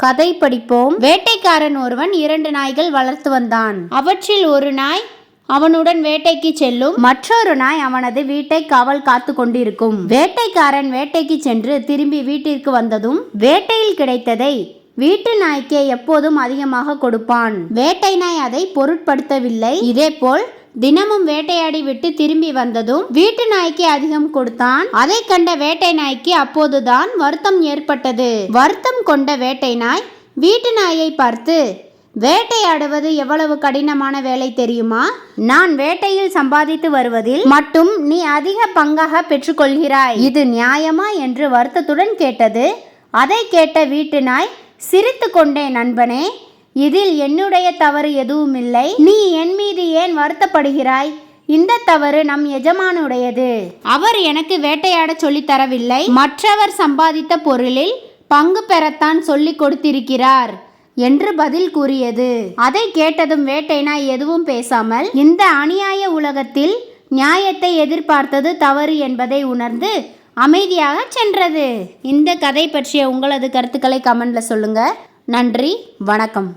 கதை படிப்போம். வேட்டைக்காரன் ஒருவன் 2 நாய்கள் வளர்த்து வந்தான். அவற்றில் ஒரு நாய் அவனுடன் வேட்டைக்கு செல்லும், மற்றொரு நாய் அவனது வீட்டை காவல் காத்து கொண்டிருக்கும். வேட்டைக்காரன் வேட்டைக்கு சென்று திரும்பி வீட்டிற்கு வந்ததும் வேட்டையில் கிடைத்ததை வீட்டு நாய்க்கே எப்போதும் அதிகமாக கொடுப்பான். வேட்டை நாய் அதை பொருட்படுத்தவில்லை. இதேபோல் தினமும் வேட்டையாடி விட்டு திரும்பி வந்ததும் வீட்டு நாய்க்கு அதிகம் கொடுத்தான். அதை கண்ட வேட்டை நாய்க்கு அப்போதுதான் வருத்தம் ஏற்பட்டது. வருத்தம் கொண்ட வேட்டை நாய் வீட்டு நாயை பார்த்து, வேட்டையாடுவது எவ்வளவு கடினமான வேலை தெரியுமா? நான் வேட்டையில் சம்பாதித்து வருவதில் மட்டும் நீ அதிக பங்காக பெற்றுக்கொள்கிறாய். இது நியாயமா என்று வருத்தத்துடன் கேட்டது. அதை கேட்ட வீட்டு நாய் சிரித்து கொண்டே, நண்பனே, இதில் என்னுடைய தவறு எதுவுமில்லை. நீ என் மீது ஏன் வருத்தப்படுகிறாய்? இந்த தவறு நம் எஜமானுடையது. அவர் எனக்கு வேட்டையாட சொல்லி தரவில்லை. மற்றவர் சம்பாதித்த பொருளில் பங்கு பெறத்தான் சொல்லி கொடுத்திருக்கிறார் என்று பதில் கூறியது. அதை கேட்டதும் வேட்டை நாய் எதுவும் பேசாமல் இந்த அநியாய உலகத்தில் நியாயத்தை எதிர்பார்த்தது தவறு என்பதை உணர்ந்து அமைதியாக சென்றது. இந்த கதை பற்றிய உங்களது கருத்துக்களை கமெண்ட்ல சொல்லுங்க. நன்றி, வணக்கம்.